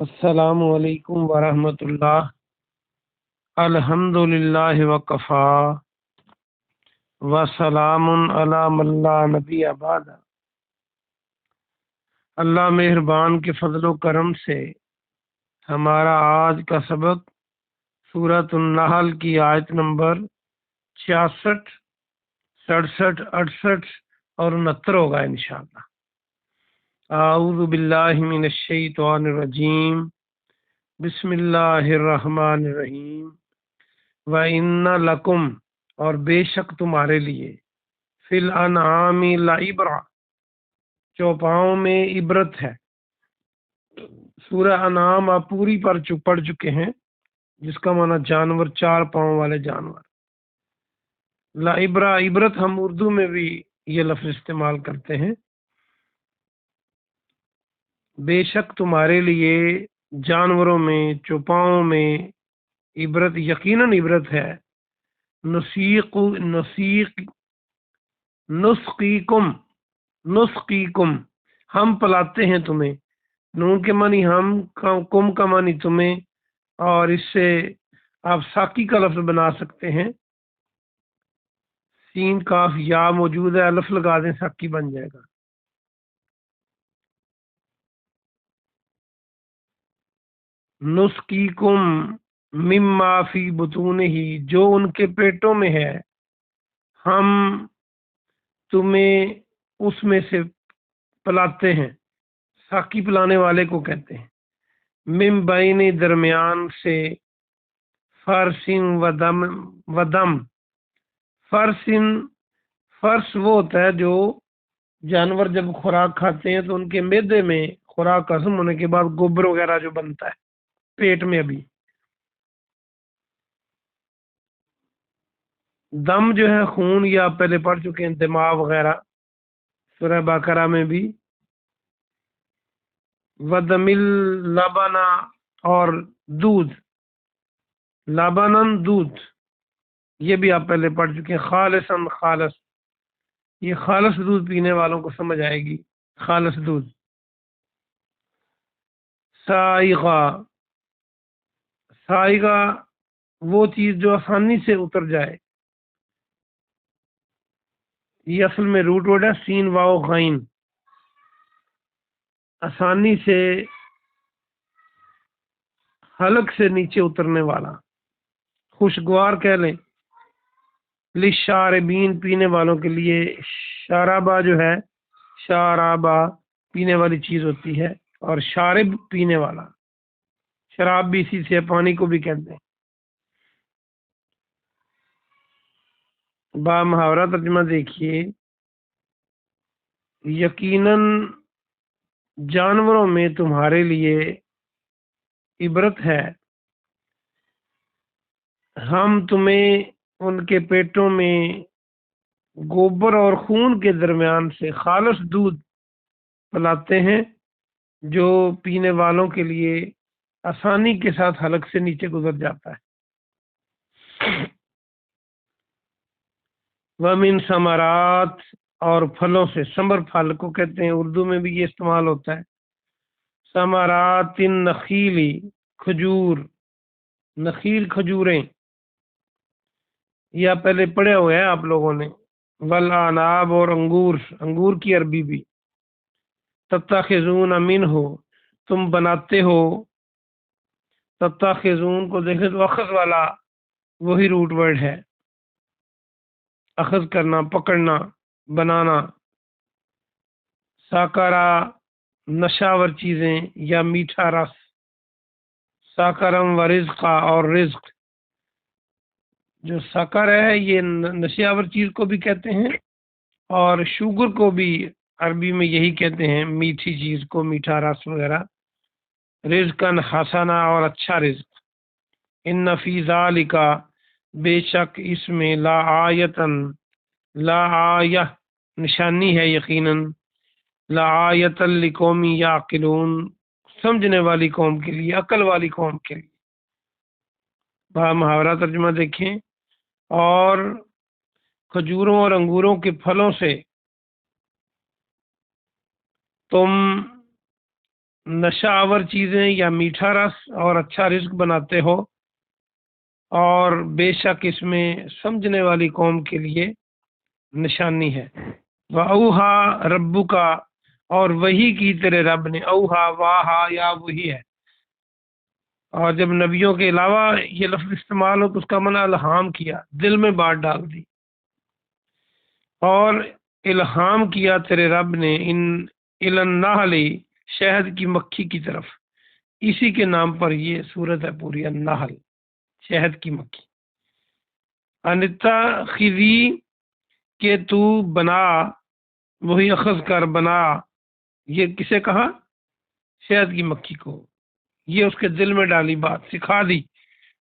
السلام علیکم ورحمۃ اللہ۔ الحمد للہ وکفا وسلام علی من لا نبی بعد۔ اللہ مہربان کے فضل و کرم سے ہمارا آج کا سبق سورۃ النحل کی آیت نمبر 66، 67، 68 اور 69 ہوگا انشاءاللہ۔ اعوذ باللہ من الشیطان الرجیم، بسم اللہ الرحمن الرحیم۔ وَإِنَّ لَكُمْ، اور بے شک تمہارے لیے، فِي الْأَنْعَامِ لَعِبْرَةً، چوپاؤں میں عبرت ہے۔ سورہ انعام آپ پوری پڑھ چکے ہیں، جس کا معنی جانور، 4 پاؤں والے جانور۔ لعبرہ، عبرت ہم اردو میں بھی یہ لفظ استعمال کرتے ہیں۔ بے شک تمہارے لیے جانوروں میں، چوپاؤں میں عبرت، یقیناً عبرت ہے۔ نسقیکم، ہم پلاتے ہیں تمہیں۔ نون کے معنی ہم، کم کا معنی تمہیں، اور اس سے آپ ساقی کا لفظ بنا سکتے ہیں۔ سین کاف یا موجود ہے، الف لگا دیں، ساقی بن جائے گا۔ نسقیکم مما فی بطونہ، جو ان کے پیٹوں میں ہے، ہم تمہیں اس میں سے پلاتے ہیں۔ ساقی پلانے والے کو کہتے ہیں۔ من بین، درمیان سے، فرسن ودم، فرس وہ ہوتا ہے جو جانور جب خوراک کھاتے ہیں تو ان کے معدے میں خوراک ہضم ہونے کے بعد گوبر وغیرہ جو بنتا ہے پیٹ میں۔ ابھی دم جو ہے خون، یا پہلے پڑھ چکے ہیں، دماغ وغیرہ سورہ بقرہ میں بھی۔ ودمل لبنا، اور دودھ، لبنن دودھ، یہ بھی آپ پہلے پڑھ چکے ہیں۔ خالصاً، خالص، یہ خالص دودھ پینے والوں کو سمجھ آئے گی، خالص دودھ۔ سائغہ، سائغہ وہ چیز جو آسانی سے اتر جائے۔ یہ اصل میں روٹ ورڈ ہے، سین واو غین، آسانی سے حلق سے نیچے اترنے والا، خوشگوار کہہ لیں۔ للشاربین، پینے والوں کے لیے۔ شاربہ جو ہے، شاربہ پینے والی چیز ہوتی ہے، اور شارب پینے والا، شراب بھی اسی سے، پانی کو بھی کہتے ہیں۔ با محاورہ ترجمہ دیکھیے، یقیناً جانوروں میں تمہارے لیے عبرت ہے، ہم تمہیں ان کے پیٹوں میں گوبر اور خون کے درمیان سے خالص دودھ پلاتے ہیں، جو پینے والوں کے لیے آسانی کے ساتھ حلق سے نیچے گزر جاتا ہے۔ وَمِن ثمرات، اور پھلوں سے، ثمر پھل کو کہتے ہیں، اردو میں بھی یہ استعمال ہوتا ہے۔ ثمرات النخیل، کھجور، نخیل کھجوریں، یا پہلے پڑھے ہوئے ہیں آپ لوگوں نے۔ والعناب، اور انگور، انگور کی عربی بھی۔ تتخذون منہ، تم بناتے ہو۔ تتخذون کو دیکھیں تو اخذ والا وہی روٹ ورڈ ہے، اخذ کرنا، پکڑنا، بنانا۔ ساکارا، نشاور چیزیں یا میٹھا رس۔ ساکرم و رزقا، اور رزق، جو سکر ہے یہ نشاور چیز کو بھی کہتے ہیں، اور شوگر کو بھی عربی میں یہی کہتے ہیں، میٹھی چیز کو، میٹھا رس وغیرہ۔ رزقاً حسنا، اور اچھا رزق۔ ان فی ذالک، بے شک اس میں، لا آیتن، لا آیہ نشانی ہے، یقیناً، لا آیت لقوم یعقلون، سمجھنے والی قوم کے لیے، عقل والی قوم کے لیے۔ با محاورہ ترجمہ دیکھیں، اور کھجوروں اور انگوروں کے پھلوں سے تم نشہ آور چیزیں یا میٹھا رس اور اچھا رزق بناتے ہو، اور بے شک اس میں سمجھنے والی قوم کے لیے نشانی ہے۔ وَأَوْحَىٰ رَبُّكَ، اور وہی کی تیرے رب نے، اوہا واہا یا وہی ہے، اور جب نبیوں کے علاوہ یہ لفظ استعمال ہو تو اس کا معنی الہام کیا، دل میں بات ڈال دی، اور الہام کیا تیرے رب نے ان النحل، شہد کی مکھی کی طرف، اسی کے نام پر یہ صورت ہے پوری، النحل، شہد کی مکھی۔ انتخذی، کہ تو بنا، وہی اخذ کر بنا، یہ کسے کہا؟ شہد کی مکھی کو، یہ اس کے دل میں ڈالی بات، سکھا دی۔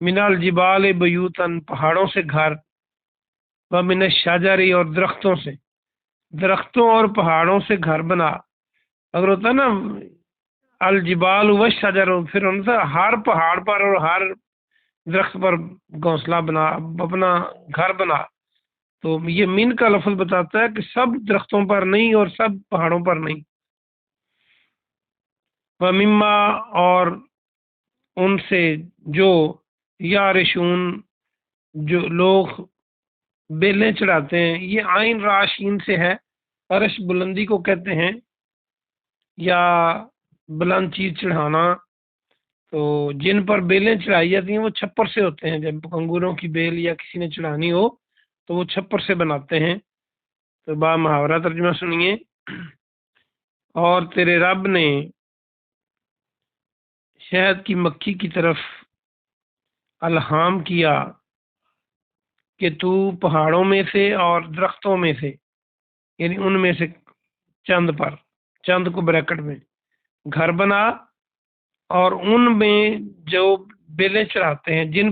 من الجبال بیوتن، پہاڑوں سے گھر، ومن الشجر، اور درختوں سے، درختوں اور پہاڑوں سے گھر بنا۔ اگر ہوتا نا الجبال والشجر، پھر ہوتا ہر پہاڑ پر اور ہر درخت پر گھونسلہ بنا، اپنا گھر بنا، تو یہ من کا لفظ بتاتا ہے کہ سب درختوں پر نہیں اور سب پہاڑوں پر نہیں۔ وَمِمَّا، اور ان سے جو، یارشون، جو لوگ بیلیں چڑھاتے ہیں، یہ عین راشین سے ہے، عرش بلندی کو کہتے ہیں، یا بلند چیز چڑھانا، تو جن پر بیلیں چڑھائی جاتی ہیں وہ چھپر سے ہوتے ہیں، جب انگوروں کی بیل یا کسی نے چڑھانی ہو تو وہ چھپر سے بناتے ہیں۔ تو با محاورہ ترجمہ سنیے۔ اور تیرے رب نے شہد کی مکھی کی طرف الہام کیا کہ تو پہاڑوں میں سے اور درختوں میں سے، یعنی ان میں سے چند پر، چند کو بریکٹ میں گھر بنا، اور ان میں جو بیلیں چڑھاتے ہیں، جن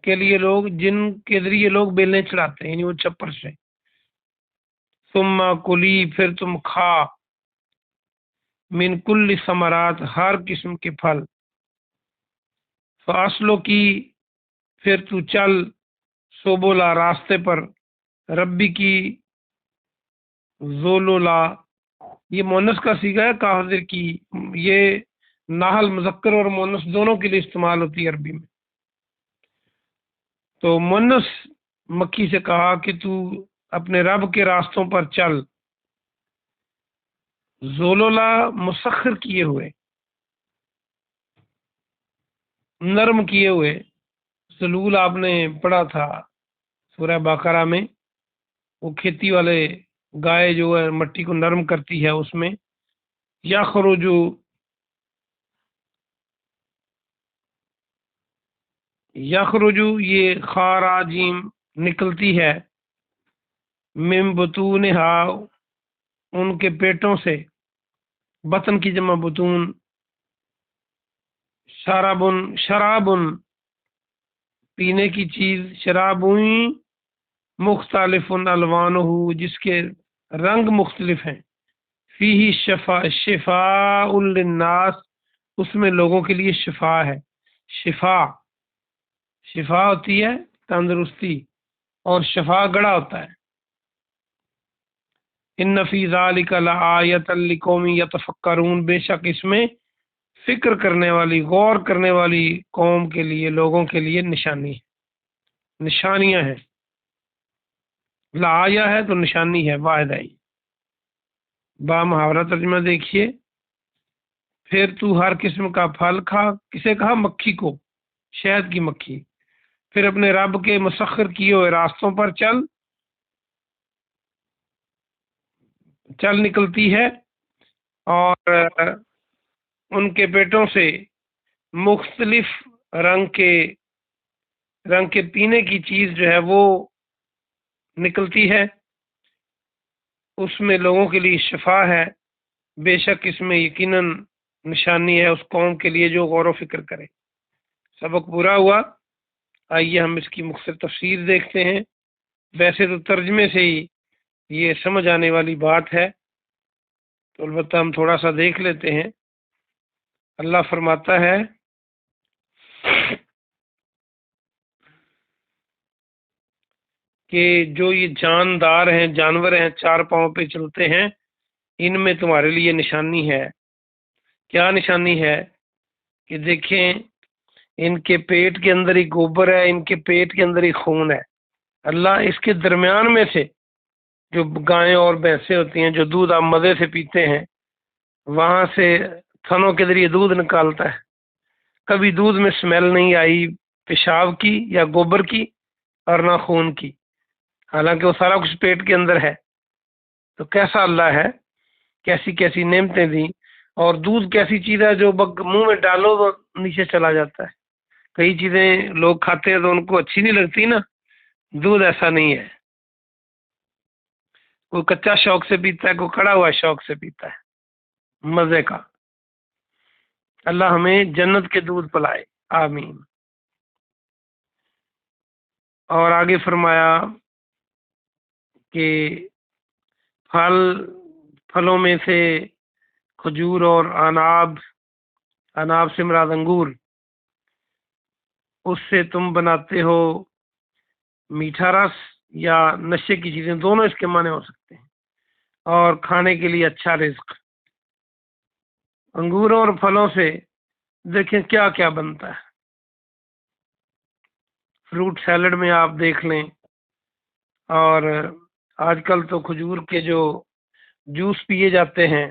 کے ذریعے لوگ بیلیں چڑھاتے ہیں، یعنی وہ چھپر سے۔ ثم کلی، پھر تم کھا، من کل ثمرات، ہر قسم کے پھل، فاصلوں کی، پھر تو چل، سوبولا، راستے پر، ربی کی، زولولا، یہ مونس کا صیغہ ہے، کافر کی، یہ ناحل مذکر اور مونس دونوں کے لیے استعمال ہوتی ہے عربی میں۔ تو مونس مکھی سے کہا کہ تو اپنے رب کے راستوں پر چل، زولولا، مسخر کیے ہوئے، نرم کیے ہوئے، ذلول آپ نے پڑھا تھا سورہ بقرہ میں، وہ کھیتی والے گائے جو ہے مٹی کو نرم کرتی ہے، اس میں یخرجو، یخرجو، یہ خاراجیم، نکلتی ہے، من بطونہا، ان کے پیٹوں سے، بطن کی جمع بطون، شرابن، شرابن، پینے کی چیز، شرابوئی، مختلف الوانہ، جس کے رنگ مختلف ہیں، فیہ شفاء للناس، اس میں لوگوں کے لیے شفا ہے، شفا، شفا ہوتی ہے تندرستی، اور شفا گڑا ہوتا ہے۔ ان فی ذالک لآیۃ لقوم یتفکرون، بے شک اس میں فکر کرنے والی، غور کرنے والی قوم کے لیے، لوگوں کے لیے نشانی ہے، نشانیاں ہیں، لآیہ ہے تو نشانی ہے، واحد ہے۔ با محاورہ ترجمہ دیکھیے۔ پھر تو ہر قسم کا پھل کھا، کسے کہا؟ مکھی کو، شہد کی مکھی۔ پھر اپنے رب کے مسخر کیے ہوئے راستوں پر چل، چل نکلتی ہے، اور ان کے پیٹوں سے مختلف رنگ کے پینے کی چیز جو ہے وہ نکلتی ہے، اس میں لوگوں کے لیے شفا ہے، بے شک اس میں یقیناً نشانی ہے اس قوم کے لیے جو غور و فکر کرے۔ سبق پورا ہوا، آئیے ہم اس کی مختصر تفسیر دیکھتے ہیں۔ ویسے تو ترجمے سے ہی یہ سمجھ آنے والی بات ہے، تو البتہ ہم تھوڑا سا دیکھ لیتے ہیں۔ اللہ فرماتا ہے کہ جو یہ جاندار ہیں، جانور ہیں، چار پاؤں پہ چلتے ہیں، ان میں تمہارے لیے نشانی ہے۔ کیا نشانی ہے کہ دیکھیں ان کے پیٹ کے اندر ہی گوبر ہے، ان کے پیٹ کے اندر ہی خون ہے، اللہ اس کے درمیان میں سے جو گائیں اور بھینسیں ہوتی ہیں جو دودھ آپ مزے سے پیتے ہیں، وہاں سے تھنوں کے ذریعے دودھ نکالتا ہے، کبھی دودھ میں اسمیل نہیں آئی پیشاب کی یا گوبر کی اور نہ خون کی، حالانکہ وہ سارا کچھ پیٹ کے اندر ہے۔ تو کیسا اللہ ہے، کیسی کیسی نعمتیں دیں، اور دودھ کیسی چیز ہے جو منہ میں ڈالو تو نیچے چلا جاتا ہے۔ کئی چیزیں لوگ کھاتے ہیں تو ان کو اچھی نہیں لگتی نا، دودھ ایسا نہیں ہے، کوئی کچا شوق سے پیتا ہے، کوئی کڑا ہوا شوق سے پیتا ہے مزے کا۔ اللہ ہمیں جنت کے دودھ پلائے، آمین۔ اور آگے فرمایا کہ پھلوں میں سے کھجور اور اناب سے مراد انگور، اس سے تم بناتے ہو میٹھا رس یا نشے کی چیزیں، دونوں اس کے معنی ہو سکتے ہیں، اور کھانے کے لیے اچھا رزق۔ انگوروں اور پھلوں سے دیکھیں کیا کیا بنتا ہے، فروٹ سیلڈ میں آپ دیکھ لیں، اور آج کل تو کھجور کے جو جوس پیے جاتے ہیں،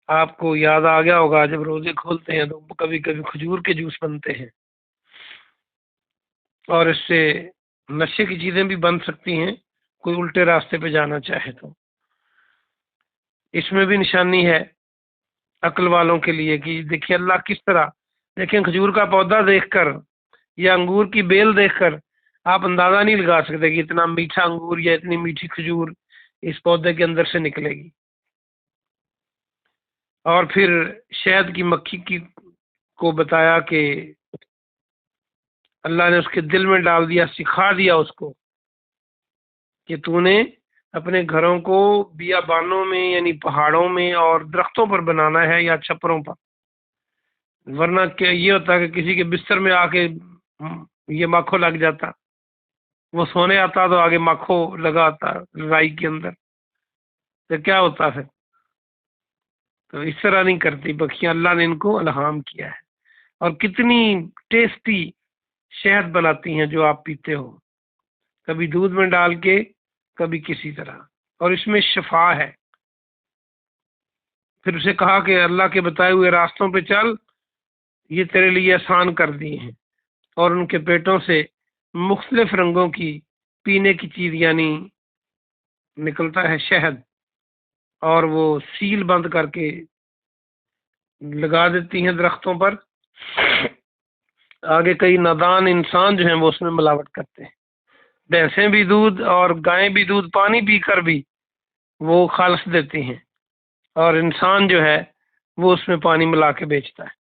آپ کو یاد آ گیا ہوگا جب روزے کھولتے ہیں تو کبھی کبھی کھجور کے جوس بنتے ہیں، اور اس سے نشے کی چیزیں بھی بن سکتی ہیں کوئی الٹے راستے پہ جانا چاہے تو۔ اس میں بھی نشانی ہے عقل والوں کے لیے کہ دیکھیں اللہ کس طرح، دیکھیں کھجور کا پودا دیکھ کر یا انگور کی بیل دیکھ کر آپ اندازہ نہیں لگا سکتے کہ اتنا میٹھا انگور یا اتنی میٹھی کھجور اس پودے کے اندر سے نکلے گی۔ اور پھر شہد کی مکھی کو بتایا کہ اللہ نے اس کے دل میں ڈال دیا، سکھا دیا اس کو کہ تو نے اپنے گھروں کو بیابانوں میں یعنی پہاڑوں میں اور درختوں پر بنانا ہے یا چھپروں پر، ورنہ کیا یہ ہوتا کہ کسی کے بستر میں آ کے یہ ماکھو لگ جاتا، وہ سونے آتا تو آگے ماکھو لگا آتا رائی کے اندر، تو کیا ہوتا پھر؟ تو اس طرح نہیں کرتی پکھیاں، اللہ نے ان کو الہام کیا ہے، اور کتنی ٹیسٹی شہد بناتی ہیں جو آپ پیتے ہو، کبھی دودھ میں ڈال کے کبھی کسی طرح، اور اس میں شفا ہے۔ پھر اسے کہا کہ اللہ کے بتائے ہوئے راستوں پہ چل، یہ تیرے لیے آسان کر دیے ہیں، اور ان کے پیٹوں سے مختلف رنگوں کی پینے کی چیز یعنی نکلتا ہے شہد، اور وہ سیل بند کر کے لگا دیتی ہیں درختوں پر۔ آگے کئی نادان انسان جو ہیں وہ اس میں ملاوٹ کرتے ہیں، بھینسیں بھی دودھ اور گائیں بھی دودھ پانی پی کر بھی وہ خالص دیتی ہیں، اور انسان جو ہے وہ اس میں پانی ملا کے بیچتا ہے۔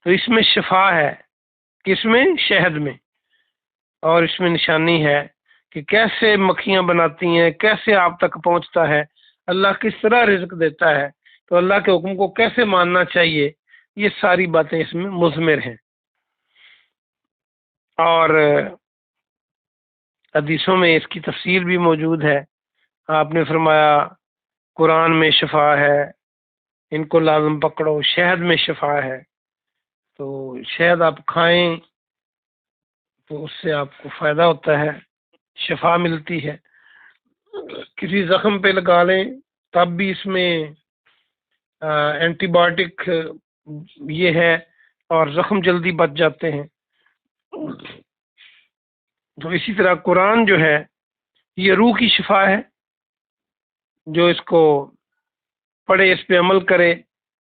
تو اس میں شفا ہے، کس میں؟ شہد میں، اور اس میں نشانی ہے کہ کیسے مکھیاں بناتی ہیں، کیسے آپ تک پہنچتا ہے، اللہ کس طرح رزق دیتا ہے، تو اللہ کے حکم کو کیسے ماننا چاہیے، یہ ساری باتیں اس میں مضمر ہیں۔ اور حدیثوں میں اس کی تفسیر بھی موجود ہے، آپ نے فرمایا قرآن میں شفا ہے، ان کو لازم پکڑو، شہد میں شفا ہے، تو شہد آپ کھائیں تو اس سے آپ کو فائدہ ہوتا ہے، شفا ملتی ہے۔ کسی زخم پہ لگا لیں تب بھی اس میں اینٹی بایوٹک یہ ہے، اور زخم جلدی بچ جاتے ہیں۔ تو اسی طرح قرآن جو ہے یہ روح کی شفا ہے، جو اس کو پڑھے، اس پہ عمل کرے،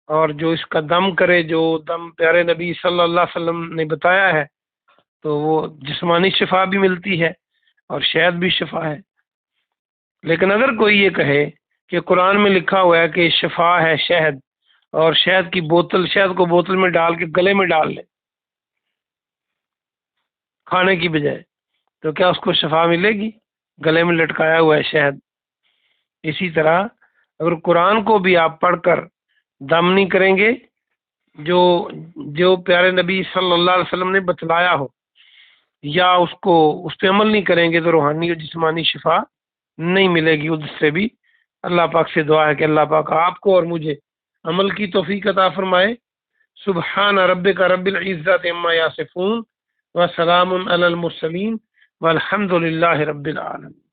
اور جو اس کا دم کرے، جو دم پیارے نبی صلی اللہ علیہ وسلم نے بتایا ہے، تو وہ جسمانی شفا بھی ملتی ہے اور شہد بھی شفا ہے۔ لیکن اگر کوئی یہ کہے کہ قرآن میں لکھا ہوا ہے کہ شفا ہے شہد، اور شہد کی بوتل، شہد کو بوتل میں ڈال کے گلے میں ڈال لے کھانے کی بجائے، تو کیا اس کو شفا ملے گی؟ گلے میں لٹکایا ہوا ہے شہد۔ اسی طرح اگر قرآن کو بھی آپ پڑھ کر دم نہیں کریں گے، جو پیارے نبی صلی اللہ علیہ وسلم نے بتلایا ہو، یا اس پہ عمل نہیں کریں گے، تو روحانی اور جسمانی شفا نہیں ملے گی۔ اس سے بھی اللہ پاک سے دعا ہے کہ اللہ پاک آپ کو اور مجھے عمل کی توفیق عطا فرمائے۔ سبحان ربک رب العزت عما یصفون وسلام علی المرسلین والحمد للہ رب العالمین۔